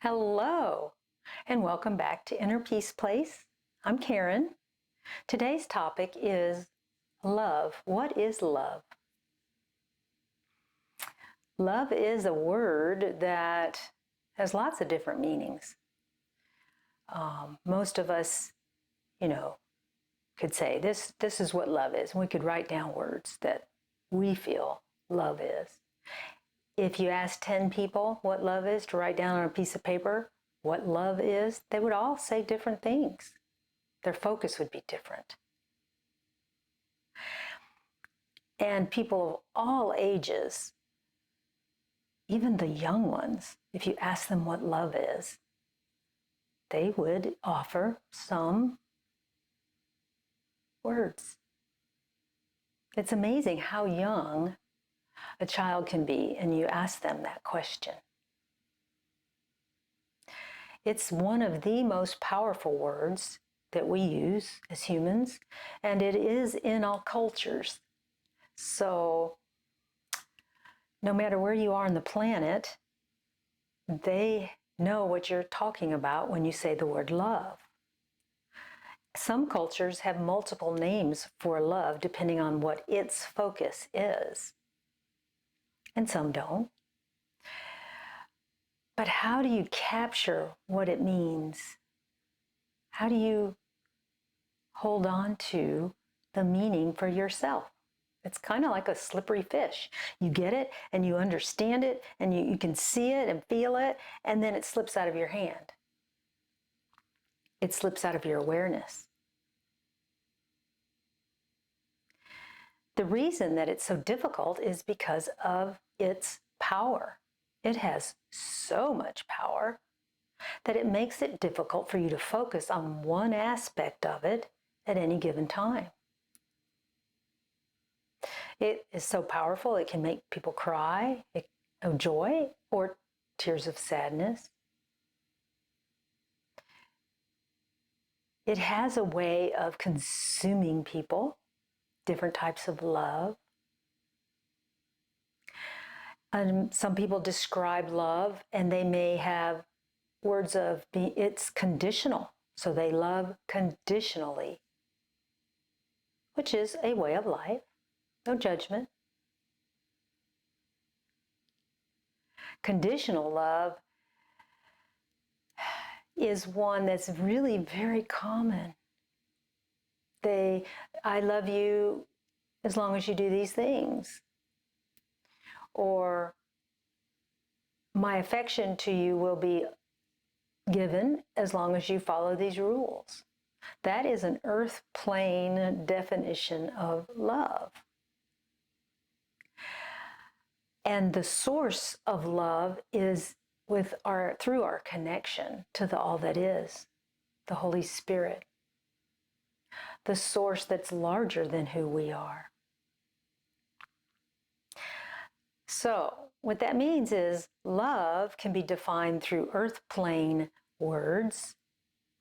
Hello, and welcome back to Inner Peace Place. I'm Karen. Today's topic is love. What is love? Love is a word that has lots of different meanings. Most of us, could say this is what love is. And we could write down words that we feel love is. If you ask 10 people what love is to write down on a piece of paper, what love is, they would all say different things. Their focus would be different. And people of all ages, even the young ones, if you ask them what love is, they would offer some words. It's amazing how young a child can be, and you ask them that question. It's one of the most powerful words that we use as humans, and it is in all cultures. So no matter where you are on the planet, they know what you're talking about when you say the word love. Some cultures have multiple names for love depending on what its focus is, and some don't. But how do you capture what it means? How do you hold on to the meaning for yourself? It's kind of like a slippery fish. You get it and you understand it and you can see it and feel it, and then it slips out of your hand. It slips out of your awareness. The reason that it's so difficult is because of its power. It has so much power that it makes it difficult for you to focus on one aspect of it at any given time. It is so powerful, it can make people cry of joy or tears of sadness. It has a way of consuming people, different types of love. Some people describe love and they may have words of it's conditional. So they love conditionally, which is a way of life. No judgment. Conditional love is one that's really very common. I love you as long as you do these things. Or my affection to you will be given as long as you follow these rules. That is an earth plane definition of love. And the source of love is through our connection to the all that is, the Holy Spirit, the source that's larger than who we are. So what that means is love can be defined through earth plane words,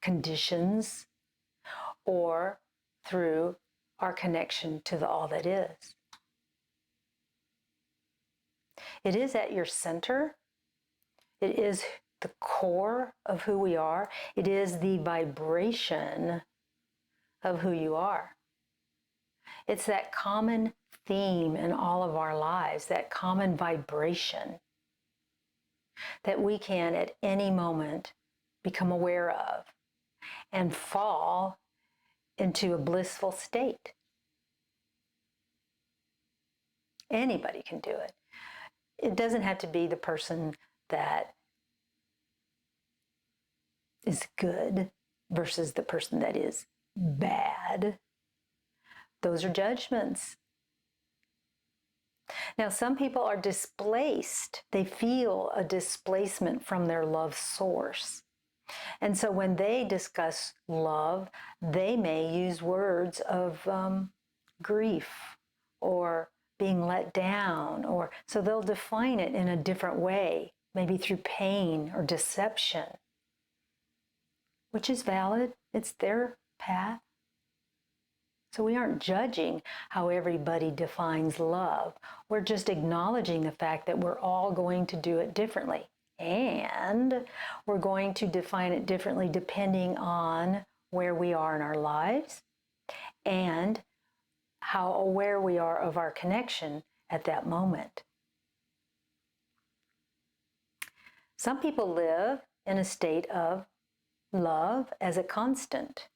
conditions, or through our connection to the all that is. It is at your center. It is the core of who we are. It is the vibration of who you are. It's that common theme in all of our lives, that common vibration that we can at any moment become aware of and fall into a blissful state. Anybody can do it. It doesn't have to be the person that is good versus the person that is bad. Those are judgments. Now, some people are displaced. They feel a displacement from their love source. And so when they discuss love, they may use words of grief or being let down, so they'll define it in a different way, maybe through pain or deception, which is valid. It's their path. So we aren't judging how everybody defines love. We're just acknowledging the fact that we're all going to do it differently. And we're going to define it differently depending on where we are in our lives and how aware we are of our connection at that moment. Some people live in a state of love as a constant.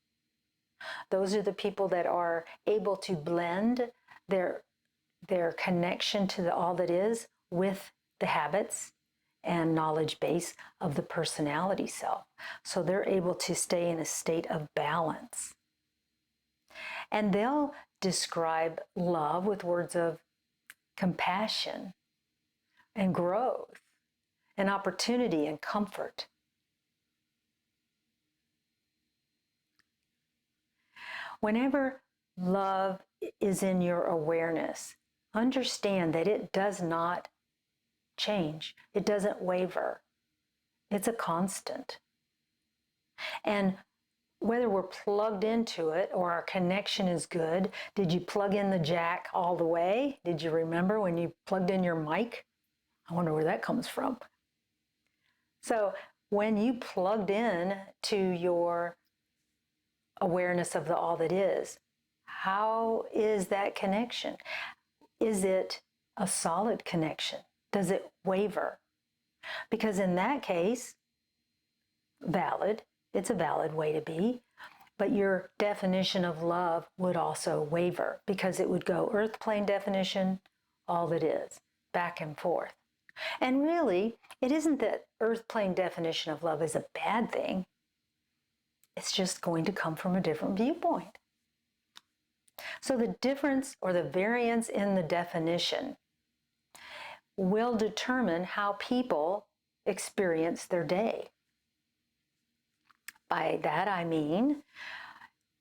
Those are the people that are able to blend their connection to all that is with the habits and knowledge base of the personality self. So they're able to stay in a state of balance. And they'll describe love with words of compassion and growth and opportunity and comfort. Whenever love is in your awareness, understand that it does not change. It doesn't waver. It's a constant. And whether we're plugged into it or our connection is good, did you plug in the jack all the way? Did you remember when you plugged in your mic? I wonder where that comes from. So when you plugged in to your awareness of the all that is, how is that connection? Is it a solid connection? Does it waver? Because in that case, valid, it's a valid way to be, but your definition of love would also waver because it would go earth plane definition, all that is, back and forth. And really, it isn't that earth plane definition of love is a bad thing. It's just going to come from a different viewpoint. So the difference or the variance in the definition will determine how people experience their day. By that I mean,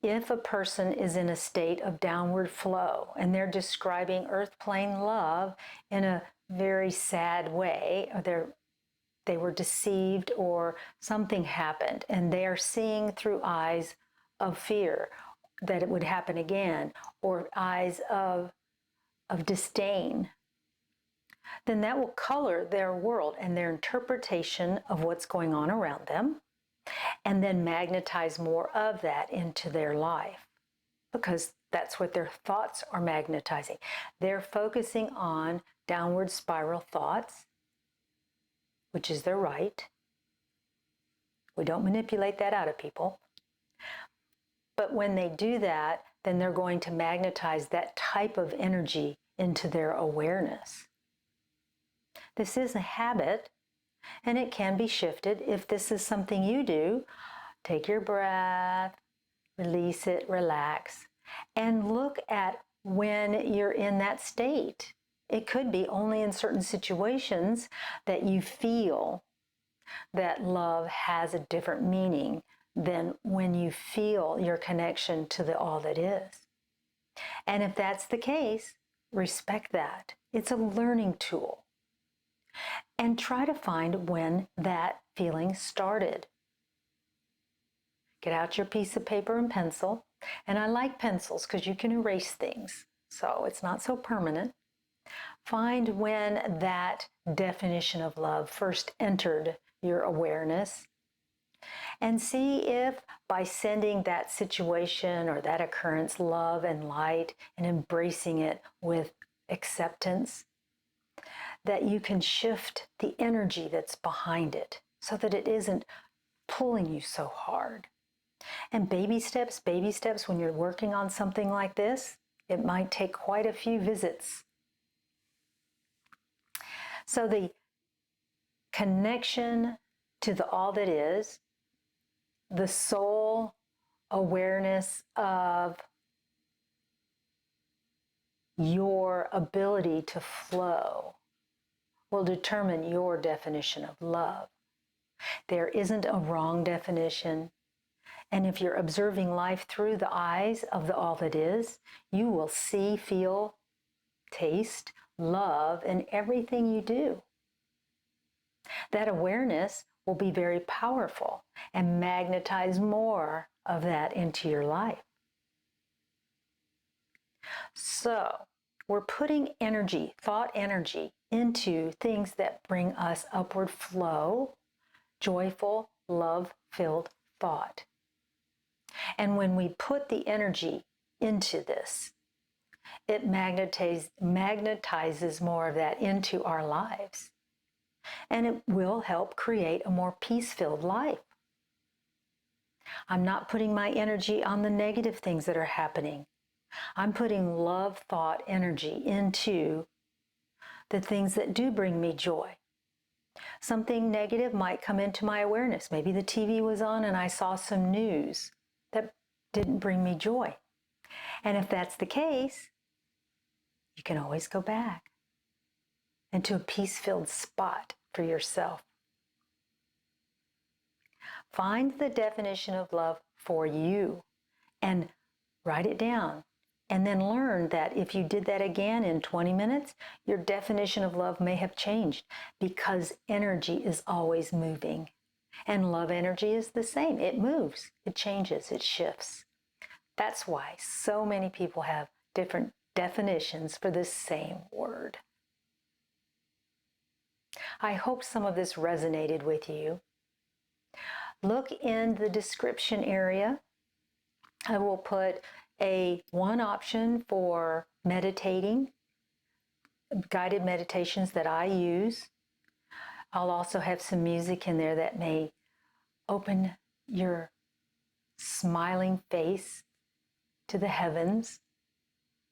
if a person is in a state of downward flow and they're describing earth plane love in a very sad way, or they were deceived or something happened and they are seeing through eyes of fear that it would happen again, or eyes of disdain, then that will color their world and their interpretation of what's going on around them, and then magnetize more of that into their life, because that's what their thoughts are magnetizing. They're focusing on downward spiral thoughts, which is their right. We don't manipulate that out of people. But when they do that, then they're going to magnetize that type of energy into their awareness. This is a habit, and it can be shifted. If this is something you do, take your breath, release it, relax, and look at when you're in that state. It could be only in certain situations that you feel that love has a different meaning than when you feel your connection to the all that is. And if that's the case, respect that. It's a learning tool. And try to find when that feeling started. Get out your piece of paper and pencil. And I like pencils because you can erase things, so it's not so permanent. Find when that definition of love first entered your awareness, and see if by sending that situation or that occurrence love and light and embracing it with acceptance, that you can shift the energy that's behind it so that it isn't pulling you so hard. And baby steps, when you're working on something like this, it might take quite a few visits. So the connection to the all that is, the soul awareness of your ability to flow will determine your definition of love. There isn't a wrong definition. And if you're observing life through the eyes of the all that is, you will see, feel, taste, love in everything you do. That awareness will be very powerful and magnetize more of that into your life. So, we're putting energy, thought energy, into things that bring us upward flow, joyful, love-filled thought. And when we put the energy into this, it magnetizes more of that into our lives. And it will help create a more peace-filled life. I'm not putting my energy on the negative things that are happening. I'm putting love, thought, energy into the things that do bring me joy. Something negative might come into my awareness. Maybe the TV was on and I saw some news that didn't bring me joy. And if that's the case, you can always go back into a peace-filled spot for yourself. Find the definition of love for you and write it down. And then learn that if you did that again in 20 minutes, your definition of love may have changed, because energy is always moving. And love energy is the same. It moves, it changes, it shifts. That's why so many people have different definitions for the same word. I hope some of this resonated with you. Look in the description area. I will put one option for meditating, guided meditations that I use. I'll also have some music in there that may open your smiling face to the heavens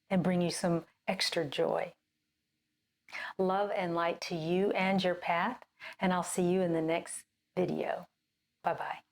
and bring you some extra joy. Love and light to you and your path, and I'll see you in the next video. Bye-bye.